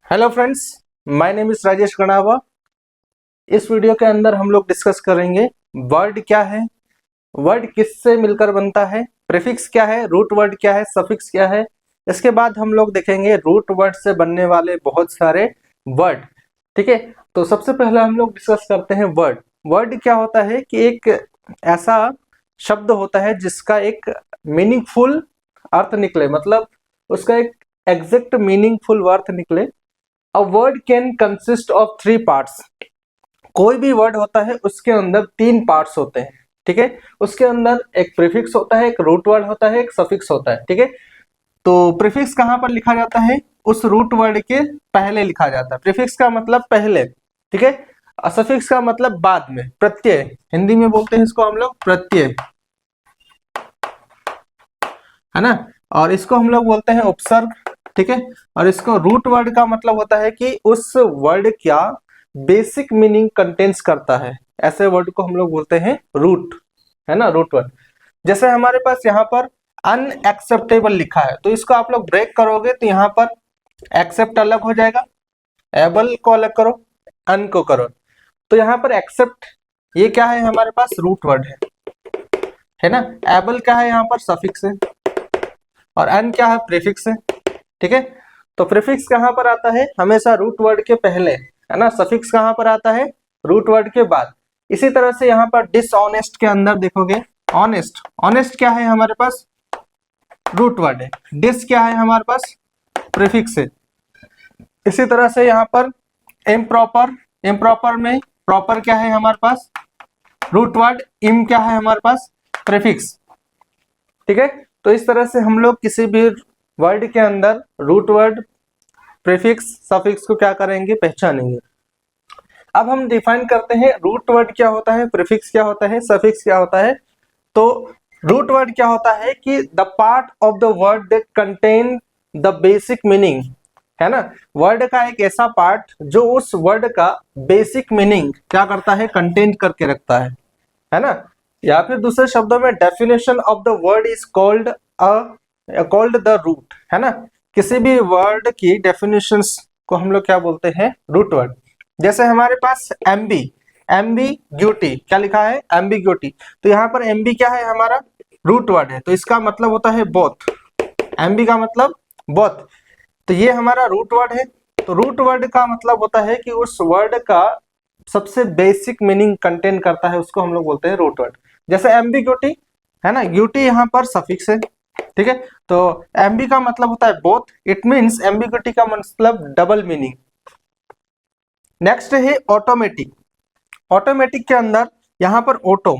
Hello friends, my name is Rajesh Ganava. इस video के अंदर हम लोग डिस्कस करेंगे वर्ड क्या है, वर्ड किससे मिलकर बनता है, प्रीफिक्स क्या है, रूट वर्ड क्या है, सफिक्स क्या है। इसके बाद हम लोग देखेंगे रूट वर्ड से बनने वाले बहुत सारे वर्ड। ठीक है, तो सबसे पहले हम लोग डिस्कस करते हैं वर्ड। वर्ड क्या होता है कि एक ऐसा शब्द होता है जिसका एक मीनिंगफुल अर्थ निकले, मतलब उसका एक एग्जैक्ट मीनिंगफुल अर्थ निकले। A word can consist of 3 parts। कोई भी वर्ड होता है उसके अंदर 3 पार्ट्स होते हैं। ठीक है, उसके अंदर एक प्रीफिक्स होता है, एक रूट वर्ड होता है, एक सफिक्स होता है। ठीक है, तो प्रीफिक्स कहाँ पर लिखा जाता है? उस रूट वर्ड के पहले लिखा जाता है। प्रीफिक्स का मतलब पहले, ठीक है। सफिक्स का मतलब बाद में, प्रत्यय। हिंदी में बोलते हैं इसको हम लोग प्रत्यय, है ना। और इसको हम लोग बोलते हैं उपसर्ग। ठीक है, और इसको रूट वर्ड का मतलब होता है कि उस वर्ड क्या बेसिक मीनिंग कंटेन्स करता है, ऐसे वर्ड को हम लोग बोलते हैं रूट, है ना, रूट वर्ड। जैसे हमारे पास यहाँ पर अनएक्सेप्टेबल लिखा है, तो इसको आप लोग ब्रेक करोगे तो यहाँ पर एक्सेप्ट अलग हो जाएगा, एबल को अलग करो, अन को करो, तो यहाँ पर एक्सेप्ट ये क्या है, हमारे पास रूट वर्ड है ना। एबल क्या है, यहाँ पर सफिक्स है, और अन क्या है, प्रीफिक्स है। ठीक है, तो प्रीफिक्स कहाँ पर आता है? हमेशा रूट वर्ड के पहले, है ना। सफिक्स कहाँ पर आता है? रूट वर्ड के बाद। इसी तरह से यहाँ पर डिसऑनेस्ट के अंदर देखोगे, ऑनेस्ट, ऑनेस्ट क्या है हमारे पास? रूट वर्ड है। डिस क्या है हमारे पास? प्रीफिक्स है। इसी तरह से यहाँ पर इम्प्रॉपर, इम्प्रॉपर में प्रॉपर क्या है हमारे पास? Root word. इम क्या है हमारे पास? प्रीफिक्स। ठीक है, तो इस तरह से हम लोग किसी भी वर्ड के अंदर रूट वर्ड, प्रीफिक्स, सफिक्स को क्या करेंगे? पहचानेंगे। अब हम डिफाइन करते हैं रूट वर्ड क्या होता है, प्रीफिक्स क्या होता है, सफिक्स क्या होता है। तो रूट वर्ड क्या होता है कि the part of the word that contain the basic meaning, है ना। वर्ड का एक ऐसा पार्ट जो उस वर्ड का बेसिक मीनिंग क्या करता है? कंटेन करके रखता है ना। या फिर दूसरे शब्दों में definition of the word is called called the root, है ना। किसी भी वर्ड की डेफिनेशंस को हम लोग क्या बोलते हैं? Root word. जैसे हमारे पास एम्बी, एम्बिग्यूटी क्या लिखा है? एम्बिग्यूटी। तो यहाँ पर एम्बी क्या है हमारा? रूट वर्ड है, तो इसका मतलब होता है बोथ। एम्बी का मतलब बोथ, तो ये हमारा रूट वर्ड है। तो रूट वर्ड का मतलब होता है कि उस वर्ड का सबसे बेसिक मीनिंग कंटेन करता है, उसको हम लोग बोलते हैं रूट वर्ड। जैसे एम्बिग्यूटी, है ना, ग्यूटी यहाँ पर सफिक्स है। ठीक है, तो एम्बी का मतलब होता है बोथ, इट मींस एम्बिग्यूटी का मतलब डबल मीनिंग। नेक्स्ट है ऑटोमेटिक। ऑटोमेटिक के अंदर यहाँ पर ऑटो,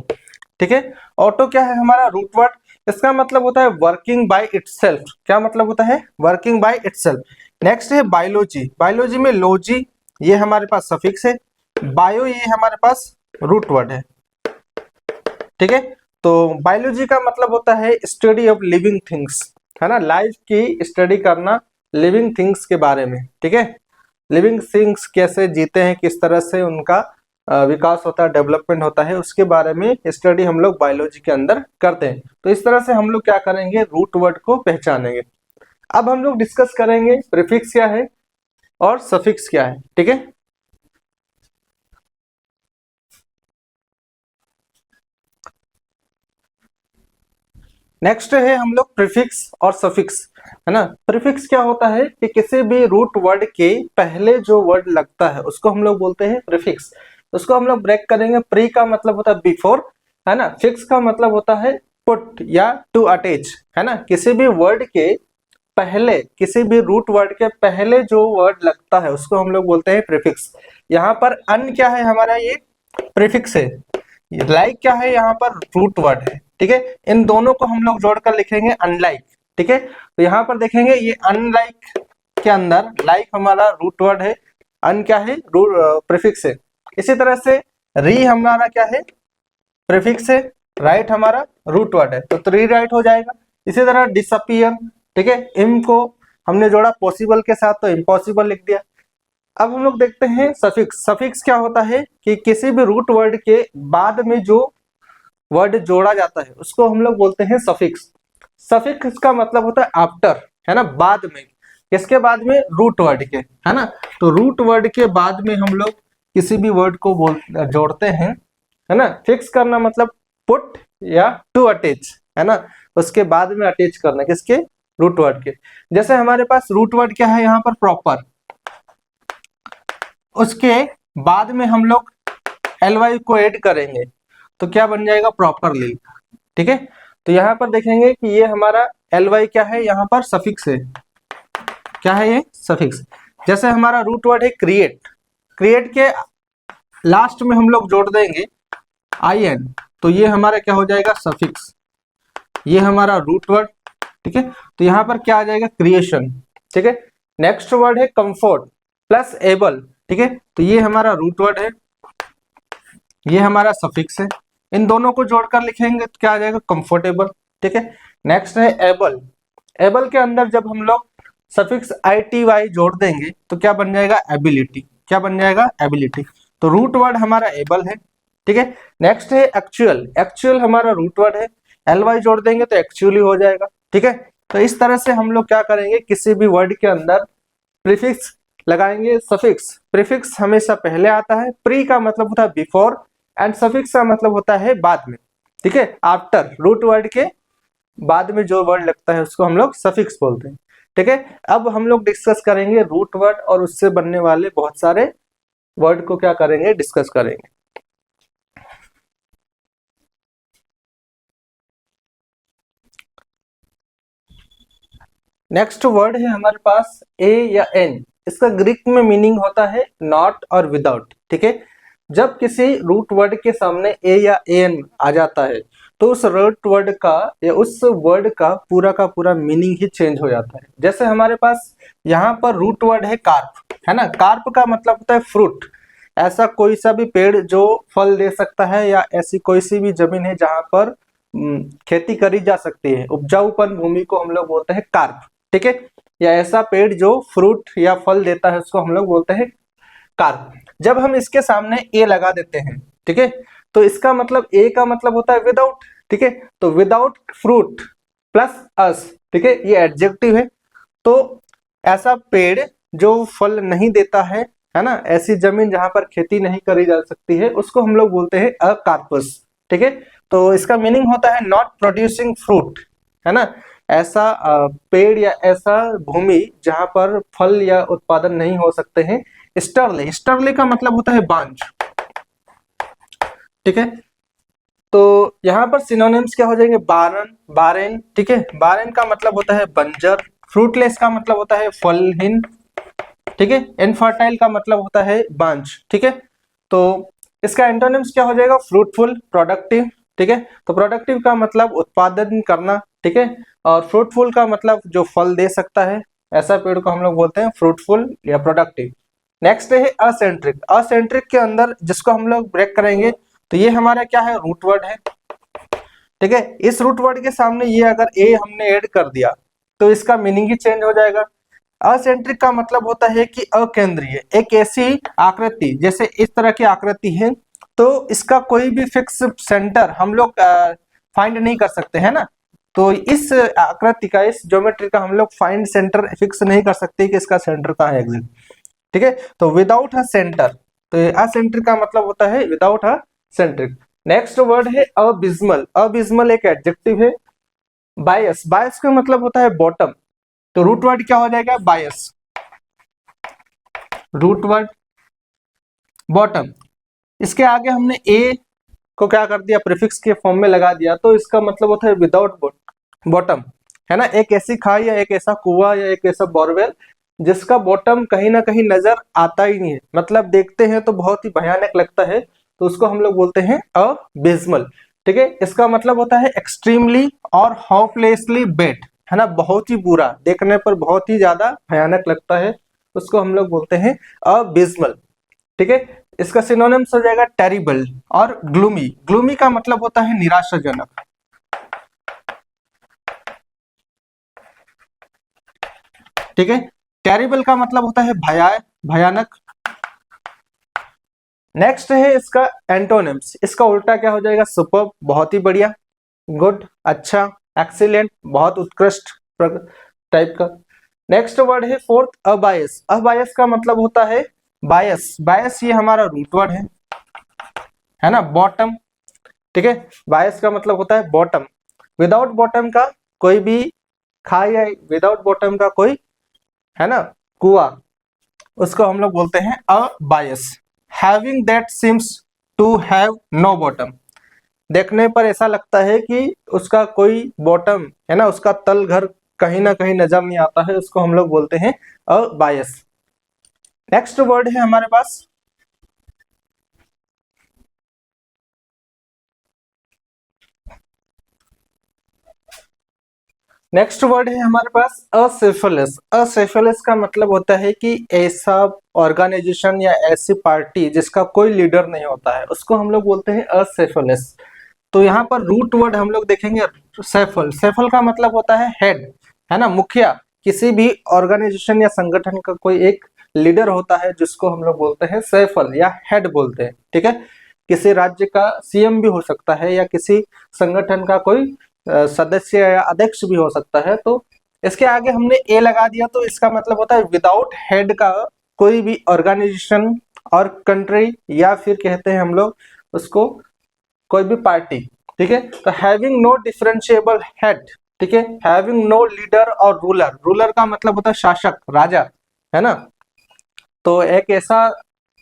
ठीक है, ऑटो क्या है हमारा? Root word. इसका मतलब होता है वर्किंग बाय इटसेल्फ। क्या मतलब होता है? Working by itself. नेक्स्ट है बायोलॉजी। बायोलॉजी में लॉजी ये हमारे पास सफिक्स है, बायो ये हमारे पास रूट वर्ड है। ठीक है, तो बायोलॉजी का मतलब होता है स्टडी ऑफ लिविंग थिंग्स, है ना, लाइफ की स्टडी करना लिविंग थिंग्स के बारे में। ठीक है, लिविंग थिंग्स कैसे जीते हैं, किस तरह से उनका विकास होता है, डेवलपमेंट होता है, उसके बारे में स्टडी हम लोग बायोलॉजी के अंदर करते हैं। तो इस तरह से हम लोग क्या करेंगे? रूट वर्ड को पहचानेंगे। अब हम लोग डिस्कस करेंगे प्रीफिक्स क्या है और सफिक्स क्या है। ठीक है, नेक्स्ट है हम लोग प्रीफिक्स और सफिक्स, है ना। प्रीफिक्स क्या होता है कि किसी भी रूट वर्ड के पहले जो वर्ड लगता है उसको हम लोग बोलते हैं प्रीफिक्स। उसको हम लोग ब्रेक करेंगे। प्री का मतलब होता है बिफोर, है ना। फिक्स का मतलब होता है पुट या टू अटैच, है ना। किसी भी वर्ड के पहले, किसी भी रूट वर्ड के पहले जो वर्ड लगता है उसको हम लोग बोलते हैं प्रीफिक्स। यहाँ पर अन क्या है हमारा? ये प्रीफिक्स है। लाइक क्या है? यहाँ पर रूट वर्ड है। ठीक है, इन दोनों को हम लोग जोड़कर लिखेंगे अनलाइक। ठीक है, तो यहाँ पर देखेंगे ये अनलाइक के अंदर लाइक हमारा रूट वर्ड है, अन क्या है? प्रीफिक्स है। इसी तरह से री हमारा क्या है? प्रीफिक्स है। राइट हमारा रूट वर्ड है, तो री राइट हो जाएगा। इसी तरह डिसअपियर, ठीक है, इम को हमने जोड़ा पॉसिबल के साथ तो इम्पॉसिबल लिख दिया। अब हम लोग देखते हैं सफिक्स। सफिक्स क्या होता है कि किसी भी रूट वर्ड के बाद में जो वर्ड जोड़ा जाता है उसको हम लोग बोलते हैं सफिक्स। सफिक्स का मतलब होता है आफ्टर, है ना, बाद में। किसके बाद में? रूट वर्ड के, है ना। तो रूट वर्ड के बाद में हम लोग किसी भी वर्ड को जोड़ते हैं, है ना। फिक्स करना मतलब पुट या टू अटैच, है ना। उसके बाद में अटैच करना किसके? रूट वर्ड के। जैसे हमारे पास रूट वर्ड क्या है यहाँ पर? प्रॉपर। उसके बाद में हम लोग ly को ऐड करेंगे तो क्या बन जाएगा? प्रॉपरली, ठीक है। तो यहाँ पर देखेंगे कि ये हमारा ly क्या है? यहाँ पर सफिक्स है। क्या है ये? सफिक्स। जैसे हमारा रूट वर्ड है क्रिएट, क्रिएट के लास्ट में हम लोग जोड़ देंगे in, तो ये हमारा क्या हो जाएगा? सफिक्स। ये हमारा रूट वर्ड, ठीक है। तो यहाँ पर क्या आ जाएगा? क्रिएशन, ठीक है। नेक्स्ट वर्ड है कंफर्ट प्लस एबल, ठीक है। तो ये हमारा रूट वर्ड है, ये हमारा सफिक्स है। इन दोनों को जोड़कर लिखेंगे तो क्या आ जाएगा? कंफर्टेबल, ठीक है। नेक्स्ट है एबल। एबल के अंदर जब हम लोग सफिक्स ity जोड़ देंगे तो क्या बन जाएगा? एबिलिटी। क्या बन जाएगा? एबिलिटी। तो रूट वर्ड हमारा एबल है, ठीक है। नेक्स्ट है एक्चुअल। एक्चुअल हमारा रूट वर्ड है, ly जोड़ देंगे तो एक्चुअली हो जाएगा, ठीक है। तो इस तरह से हम लोग क्या करेंगे? किसी भी वर्ड के अंदर प्रीफिक्स लगाएंगे। सफिक्स, प्रीफिक्स हमेशा पहले आता है, प्री का मतलब होता है बिफोर, एंड सफिक्स का मतलब होता है बाद में, ठीक है। आफ्टर, रूट वर्ड के बाद में जो वर्ड लगता है उसको हम लोग सफिक्स बोलते हैं, ठीक है। अब हम लोग डिस्कस करेंगे रूट वर्ड और उससे बनने वाले बहुत सारे वर्ड को क्या करेंगे? डिस्कस करेंगे। नेक्स्ट वर्ड है हमारे पास ए या एन। इसका ग्रीक में मीनिंग होता है नॉट और विदाउट, ठीक है। जब किसी रूट वर्ड के सामने ए या एन आ जाता है तो उस रूट वर्ड का या उस वर्ड का पूरा मीनिंग ही चेंज हो जाता है। जैसे हमारे पास यहाँ पर रूट वर्ड है कार्प, है ना। कार्प का मतलब होता है फ्रूट। ऐसा कोई सा भी पेड़ जो फल दे सकता है, या ऐसी कोई सी भी जमीन है जहां पर खेती करी जा सकती है, उपजाऊपन भूमि को हम लोग बोलते हैं कार्प, ठीक है। या ऐसा पेड़ जो फ्रूट या फल देता है उसको हम लोग बोलते हैं कार्प। जब हम इसके सामने ए लगा देते हैं, ठीक है, तो इसका मतलब ए का मतलब होता है विदाउट, ठीक है। तो विदाउट फ्रूट प्लस अस, ठीक है, ये एडजेक्टिव है। तो ऐसा पेड़ जो फल नहीं देता है ना, ऐसी जमीन जहां पर खेती नहीं करी जा सकती है उसको हम लोग बोलते हैं अ कार्पस, ठीक है। तो इसका मीनिंग होता है नॉट प्रोड्यूसिंग फ्रूट, है ना। ऐसा पेड़ या ऐसा भूमि जहां पर फल या उत्पादन नहीं हो सकते हैं। स्टर्ले, स्टर्ले का मतलब होता है बांझ, ठीक है। तो यहाँ पर सिनोनिम्स क्या हो जाएंगे? बारन, बारेन, ठीक है। बारेन का मतलब होता है बंजर। फ्रूटलेस का मतलब होता है फलहीन, ठीक है। इनफर्टाइल का मतलब होता है बांझ, ठीक है। तो इसका एंटोनिम्स क्या हो जाएगा? फ्रूटफुल, प्रोडक्टिव, ठीक है। तो प्रोडक्टिव का मतलब उत्पादन करना, ठीक है। और फ्रूटफुल का मतलब जो फल दे सकता है, ऐसा पेड़ को हम लोग बोलते हैं फ्रूटफुल या प्रोडक्टिव। नेक्स्ट है असेंट्रिक। असेंट्रिक के अंदर जिसको हम लोग ब्रेक करेंगे तो ये हमारा क्या है? रूट वर्ड है, ठीक है। इस रूट वर्ड के सामने ये अगर ए हमने ऐड कर दिया तो इसका मीनिंग ही चेंज हो जाएगा। असेंट्रिक का मतलब होता है कि अकेंद्रीय, एक ऐसी आकृति, जैसे इस तरह की आकृति है तो इसका कोई भी फिक्स सेंटर हम लोग फाइंड नहीं कर सकते, है ना। तो इस आकृति का, इस ज्योमेट्री का हम लोग फाइंड सेंटर फिक्स नहीं कर सकते कि इसका सेंटर कहाँ है एग्जैक्ट, ठीक है। तो विदाउट अ सेंटर, तो असेंट्रिक का मतलब होता है without a centric. Next word है अबिस्मल। अबिस्मल एक एडजेक्टिव है। बायस, बायस का मतलब होता है बॉटम। तो रूट वर्ड क्या हो जाएगा? बायस, रूट वर्ड बॉटम। इसके आगे हमने ए को क्या कर दिया? प्रीफिक्स के फॉर्म में लगा दिया, तो इसका मतलब होता है विदाउट बॉटम, है ना। एक ऐसी खाई या एक ऐसा कुआं या एक ऐसा बोरवेल जिसका बॉटम कहीं ना कहीं नजर आता ही नहीं है, मतलब देखते हैं तो बहुत ही भयानक लगता है, तो उसको हम लोग बोलते हैं अबिस्मल, ठीक है। इसका मतलब होता है एक्सट्रीमली और होपलेसली बैड, है ना। बहुत ही बुरा, देखने पर बहुत ही ज्यादा भयानक लगता है, उसको हम लोग बोलते हैं अबिस्मल, ठीक है। इसका सिनोनिम्स हो जाएगा टेरिबल और ग्लूमी। ग्लूमी का मतलब होता है निराशाजनक, ठीक है। टेरिबल का मतलब होता है भयानक। नेक्स्ट है इसका एंटोनिम्स। इसका उल्टा क्या हो जाएगा? सुपर्ब, बहुत ही बढ़िया। गुड, अच्छा। एक्सीलेंट, बहुत उत्कृष्ट टाइप का। नेक्स्ट वर्ड है फोर्थ अबायस। अबायस का मतलब होता है बायस। बायस ये हमारा रूट वर्ड है ना, बॉटम। ठीक है, बायस का मतलब होता है बॉटम। विदाउट बॉटम का कोई भी खाई, या विदाउट बॉटम का कोई, है ना, कुआ, उसको हम लोग बोलते हैं a bias. Having that seems to have no bottom. देखने पर ऐसा लगता है कि उसका कोई बॉटम, है ना, उसका तल घर कहीं ना कहीं नजर नहीं आता है, उसको हम लोग बोलते हैं अ बायस। नेक्स्ट वर्ड है हमारे पास नेक्स्ट वर्ड है हमारे पास असेफलस। असेफलस का मतलब होता है कि ऐसा ऑर्गेनाइजेशन या ऐसी पार्टी जिसका कोई लीडर नहीं होता है, उसको हम लोग बोलते हैं असेफलस। तो यहाँ पर रूट वर्ड हम लोग देखेंगे सेफल। सेफल का मतलब होता है हेड, है ना, मुखिया। किसी भी ऑर्गेनाइजेशन या संगठन का कोई एक लीडर होता है जिसको हम लोग बोलते हैं सेफल या हेड बोलते हैं। ठीक है, किसी राज्य का सीएम भी हो सकता है, या किसी संगठन का कोई सदस्य या अध्यक्ष भी हो सकता है। तो इसके आगे हमने ए लगा दिया, तो इसका मतलब होता है विदाउट हेड का कोई भी ऑर्गेनाइजेशन और कंट्री, या फिर कहते हैं हम लोग उसको कोई भी पार्टी। ठीक है, तो हैविंग नो डिफरेंशिएबल हेड। ठीक है, हैविंग नो लीडर और रूलर। रूलर का मतलब होता है शासक, राजा, है ना। तो एक ऐसा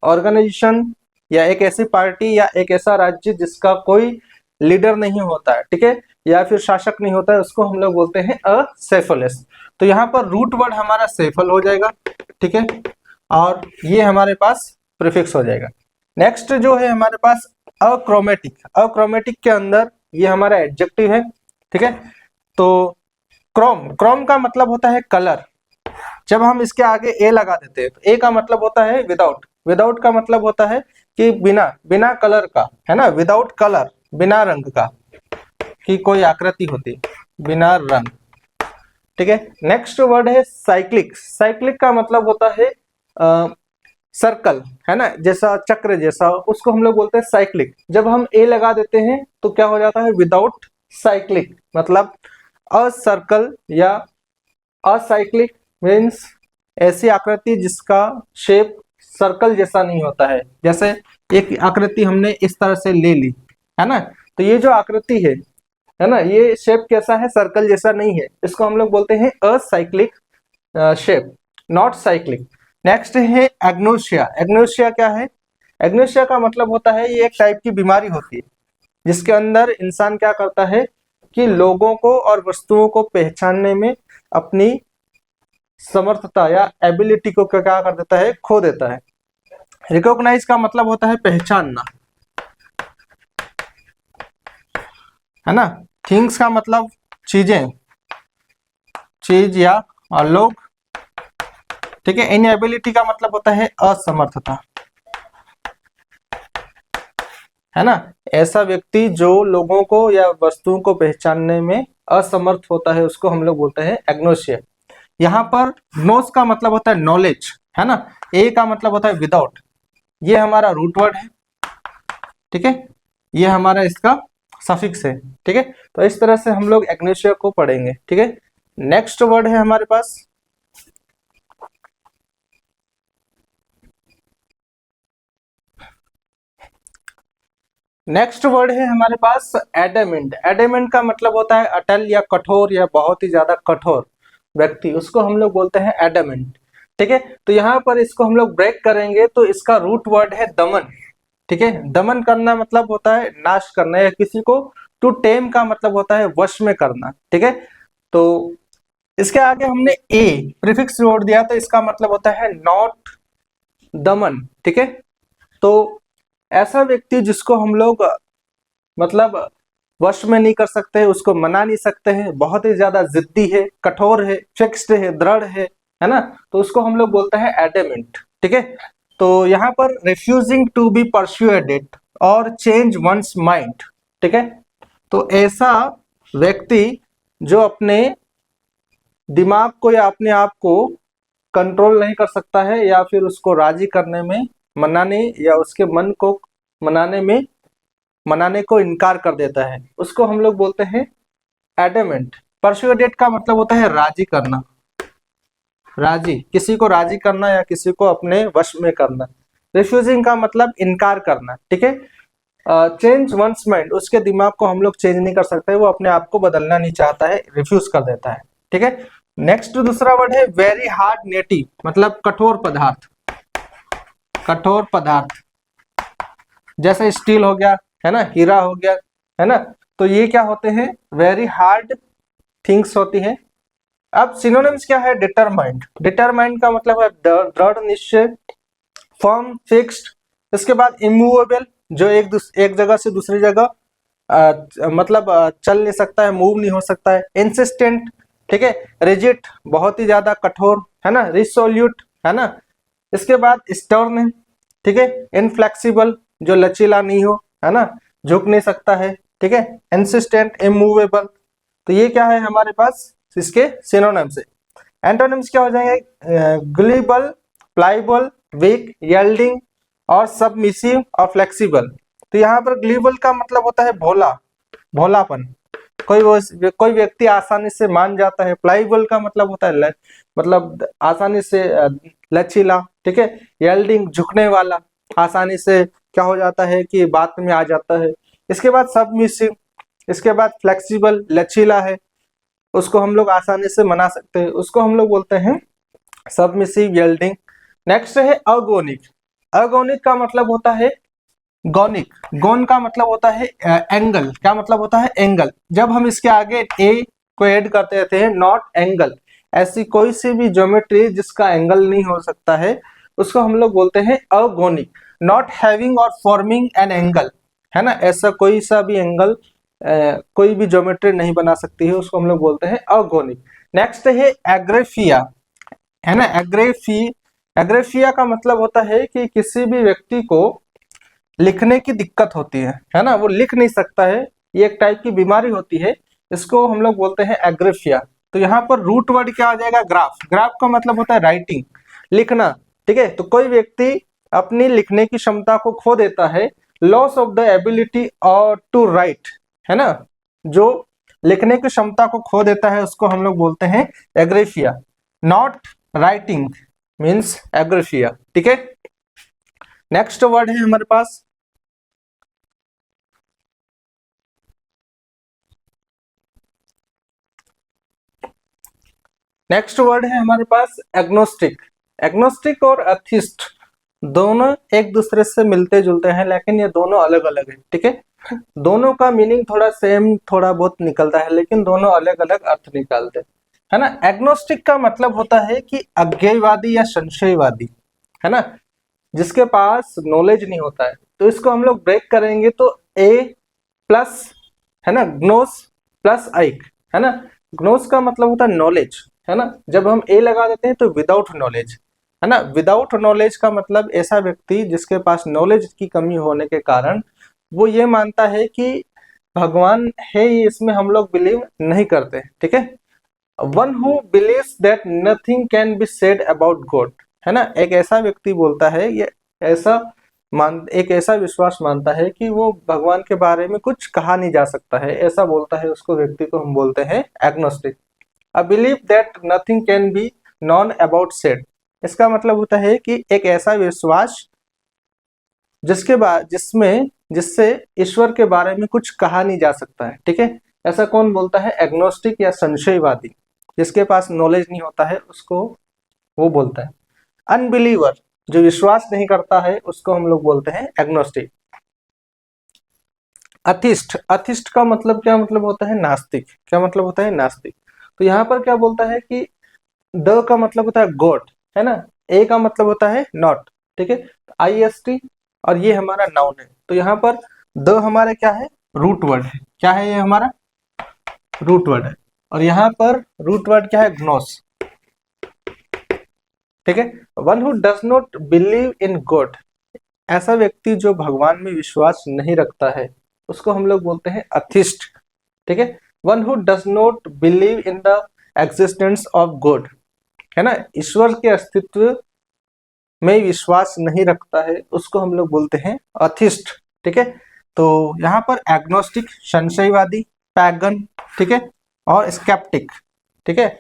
ऑर्गेनाइजेशन या एक ऐसी पार्टी या एक ऐसा राज्य जिसका कोई लीडर नहीं होता है, ठीक है, या फिर शासक नहीं होता है, उसको हम लोग बोलते हैं असेफलस। तो यहाँ पर रूट वर्ड हमारा सेफल हो जाएगा। ठीक है, और ये हमारे पास प्रीफिक्स हो जाएगा। नेक्स्ट जो है हमारे पास अक्रोमेटिक। अक्रोमेटिक के अंदर ये हमारा एडजेक्टिव है। ठीक है, तो क्रोम, क्रोम का मतलब होता है कलर। जब हम इसके आगे ए लगा देते हैं तो ए का मतलब होता है विदाउट। विदाउट का मतलब होता है कि बिना, बिना कलर का, है ना, विदाउट कलर, बिना रंग का, कि कोई आकृति होती, बिना रंग। ठीक है, नेक्स्ट वर्ड है साइक्लिक। साइक्लिक का मतलब होता है सर्कल, है ना, जैसा चक्र जैसा, उसको हम लोग बोलते हैं साइक्लिक। जब हम ए लगा देते हैं तो क्या हो जाता है, विदाउट साइक्लिक, मतलब अ सर्कल या असाइक्लिक मीन्स ऐसी आकृति जिसका शेप सर्कल जैसा नहीं होता है। जैसे एक आकृति हमने इस तरह से ले ली, है ना, तो ये जो आकृति है ना, ये शेप कैसा है, सर्कल जैसा नहीं है, इसको हम लोग बोलते हैं acyclic shape, not cyclic. Next है एग्नोसिया। एग्नोसिया क्या है, एग्नोसिया का मतलब होता है ये एक टाइप की बीमारी होती है जिसके अंदर इंसान क्या करता है कि लोगों को और वस्तुओं को पहचानने में अपनी समर्थता या एबिलिटी को क्या कर देता है, खो देता है। रिकॉग्नाइज का मतलब होता है पहचानना, है ना। थिंग्स का मतलब चीजें, चीज या लोग। ठीक है, इनएबिलिटी का मतलब होता है असमर्थता, है ना। ऐसा व्यक्ति जो लोगों को या वस्तुओं को पहचानने में असमर्थ होता है उसको हम लोग बोलते हैं एग्नोसिया। यहाँ पर नोस का मतलब होता है नॉलेज, है ना। ए का मतलब होता है विदाउट। ये हमारा रूट वर्ड है। ठीक है, ये हमारा इसका सफिक्स है। ठीक है, तो इस तरह से हम लोग एग्नोसिया को पढ़ेंगे। ठीक है, नेक्स्ट वर्ड है हमारे पास नेक्स्ट वर्ड है हमारे पास एडेमेंट। एडेमेंट का मतलब होता है अटल या कठोर या बहुत ही ज्यादा कठोर व्यक्ति, उसको हम लोग बोलते हैं एडेमेंट। ठीक है, तो यहाँ पर इसको हम लोग ब्रेक करेंगे तो इसका रूट वर्ड है दमन। ठीक है, दमन करना मतलब होता है नाश करना, या किसी को टू टेम का मतलब होता है वश में करना। ठीक है, तो इसके आगे हमने ए प्रीफिक्स जोड़ दिया तो इसका मतलब होता है नॉट दमन। ठीक है, तो ऐसा व्यक्ति जिसको हम लोग मतलब वश में नहीं कर सकते, उसको मना नहीं सकते हैं, बहुत ही ज्यादा जिद्दी है, कठोर है, फिक्स्ड है, दृढ़ है ना, तो उसको हम लोग बोलते हैं एडेमेंट। ठीक है, तो यहाँ पर रिफ्यूजिंग टू बी परस्यूएडेड और चेंज वंस माइंड। ठीक है, तो ऐसा व्यक्ति जो अपने दिमाग को या अपने आप को कंट्रोल नहीं कर सकता है, या फिर उसको राजी करने में, मनाने या उसके मन को मनाने में, मनाने को इनकार कर देता है, उसको हम लोग बोलते हैं एडेमेंट। परसुएडेड का मतलब होता है राजी करना। राजी, किसी को राजी करना या किसी को अपने वश में करना। रिफ्यूजिंग का मतलब इनकार करना, ठीक है। चेंज वंस माइंड, उसके दिमाग को हम लोग चेंज नहीं कर सकते, वो अपने आप को बदलना नहीं चाहता है, रिफ्यूज कर देता है, ठीक है। नेक्स्ट दूसरा वर्ड है वेरी हार्ड नेटी, मतलब कठोर पदार्थ, कठोर पदार्थ, जैसे स्टील हो गया, है ना, हीरा हो गया, है ना, तो ये क्या होते हैं, वेरी हार्ड थिंग्स होती है। अब सिनोनिम्स क्या है, डिटरमाइंड, डिटरमाइंड का मतलब है दृढ़ निश्चय, फर्म फिक्स्ड, इसके बाद इमूवेबल, जो एक जगह से दूसरी जगह मतलब चल नहीं सकता है, मूव नहीं हो सकता है, इंसिस्टेंट, ठीक है, रिजिड, बहुत ही ज्यादा कठोर, है ना, रिसोल्यूट, है ना, इसके बाद स्टर्न, ठीक है, इनफ्लेक्सिबल, जो लचीला नहीं हो, है ना, झुक नहीं सकता है, ठीक है, इंसिस्टेंट, इमूवेबल। तो ये क्या है हमारे पास इसके सिनोनिम्स है। एंटोनिम्स क्या हो जाएंगे, ग्लीबल, प्लाइबल, वीक, यील्डिंग और सबमिसिव और फ्लेक्सिबल। तो यहाँ पर ग्लीबल का मतलब होता है भोला, भोलापन, कोई व्यक्ति आसानी से मान जाता है। प्लाइबल का मतलब होता है मतलब आसानी से लचीला, ठीक है। यील्डिंग, झुकने वाला, आसानी से क्या हो जाता है कि बात में आ जाता है। इसके बाद सबमिसिव, इसके बाद फ्लेक्सिबल, लचीला है, उसको हम लोग आसानी से मना सकते हैं, उसको हम लोग बोलते हैं सबमिसिव, यील्डिंग। नेक्स्ट है अगोनिक, अगोनिक का मतलब होता है गौनिक, गौन का मतलब होता है एंगल, क्या मतलब होता है एंगल, जब हम इसके आगे ए को ऐड करते थे, नॉट एंगल, ऐसी कोई सी भी ज्योमेट्री जिसका एंगल नहीं हो सकता है उसको हम लोग बोलते हैं अगोनिक। नॉट हैविंग और फॉर्मिंग एन एंगल, है ना, ऐसा कोई सा भी एंगल कोई भी ज्योमेट्री नहीं बना सकती है, उसको हम लोग बोलते हैं अगोनिक। नेक्स्ट है एग्रेफिया, है ना, एग्रेफिया का मतलब होता है कि किसी भी व्यक्ति को लिखने की दिक्कत होती है ना, वो लिख नहीं सकता है, ये एक टाइप की बीमारी होती है, इसको हम लोग बोलते हैं एग्रेफिया। तो यहाँ पर रूट वर्ड क्या आ जाएगा, ग्राफ, ग्राफ का मतलब होता है राइटिंग, लिखना, ठीक है। तो कोई व्यक्ति अपनी लिखने की क्षमता को खो देता है, लॉस ऑफ द एबिलिटी और टू राइट, है ना, जो लिखने की क्षमता को खो देता है उसको हम लोग बोलते हैं एग्रेफिया। नॉट राइटिंग मीन्स एग्रेफिया, ठीक है। नेक्स्ट वर्ड है हमारे पास एग्नोस्टिक। एग्नोस्टिक और एथिस्ट दोनों एक दूसरे से मिलते जुलते हैं, लेकिन ये दोनों अलग अलग है, ठीक है। दोनों का मीनिंग थोड़ा सेम थोड़ा बहुत निकलता है, लेकिन दोनों अलग अलग अर्थ निकालते हैं, है ना। एग्नोस्टिक का मतलब होता है कि अज्ञेयवादी या संशयवादी, है ना, जिसके पास नॉलेज नहीं होता है। तो इसको हम लोग ब्रेक करेंगे तो ए प्लस, है ना, ग्नोस प्लस आइक, है ना। ग्नोस का मतलब होता है नॉलेज, है ना, जब हम ए लगा देते हैं तो विदाउट नॉलेज, है ना। विदाउट नॉलेज का मतलब ऐसा व्यक्ति जिसके पास नॉलेज की कमी होने के कारण वो ये मानता है कि भगवान है, ये इसमें हम लोग बिलीव नहीं करते, ठीक है। One who believes that nothing can be said about God, है ना, एक ऐसा व्यक्ति बोलता है, ये ऐसा एक ऐसा विश्वास मानता है कि वो भगवान के बारे में कुछ कहा नहीं जा सकता है, ऐसा बोलता है, उसको व्यक्ति को हम बोलते हैं agnostic. A believe that nothing can be non about said, इसका मतलब होता है कि एक ऐसा विश्वास जिससे ईश्वर के बारे में कुछ कहा नहीं जा सकता है, ठीक है। ऐसा कौन बोलता है, एग्नोस्टिक या संशयवादी, जिसके पास नॉलेज नहीं होता है उसको वो बोलता है। अनबिलीवर, जो विश्वास नहीं करता है उसको हम लोग बोलते हैं एग्नोस्टिक। अथिस्ट, अथिस्ट का मतलब क्या मतलब होता है, नास्तिक, क्या मतलब होता है, नास्तिक। तो यहाँ पर क्या बोलता है कि द का मतलब होता है गॉड, है ना, ए का मतलब होता है नॉट, ठीक है, IST और ये हमारा नाउन है। तो यहाँ पर द हमारा क्या है, रूट वर्ड है, क्या है ये हमारा रूट वर्ड है, और यहाँ पर रूट वर्ड क्या है, ग्नोस, ठीक है। One who does not believe in God, ऐसा व्यक्ति जो भगवान में विश्वास नहीं रखता है उसको हम लोग बोलते हैं अथिस्ट, ठीक है। One who does not believe in the existence of God, है ना, ईश्वर के अस्तित्व में विश्वास नहीं रखता है उसको हम लोग बोलते हैं अथिस्ट, ठीक है। तो यहाँ पर एग्नोस्टिक संशयवादी, पैगन, ठीक है, और स्केप्टिक, ठीक है।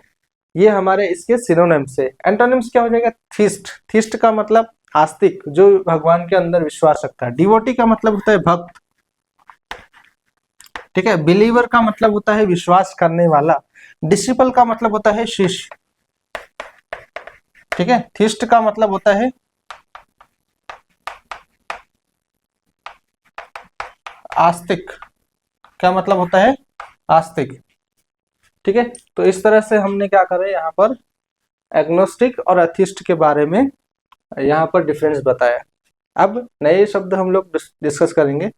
ये हमारे इसके सिनोनिम्स है। एंटोनिम्स क्या हो जाएगा? थीस्ट। थीस्ट का मतलब आस्तिक, जो भगवान के अंदर विश्वास रखता है। डिवोटी का मतलब होता है भक्त, ठीक है। बिलीवर का मतलब होता है विश्वास करने वाला। डिसिपल का मतलब होता है शिष्य, ठीक है। थीस्ट का मतलब होता है आस्तिक। क्या मतलब होता है? आस्तिक, ठीक है। तो इस तरह से हमने क्या करा यहाँ पर एग्नोस्टिक और एथिस्ट के बारे में यहाँ पर डिफरेंस बताया। अब नए शब्द हम लोग डिस्कस करेंगे।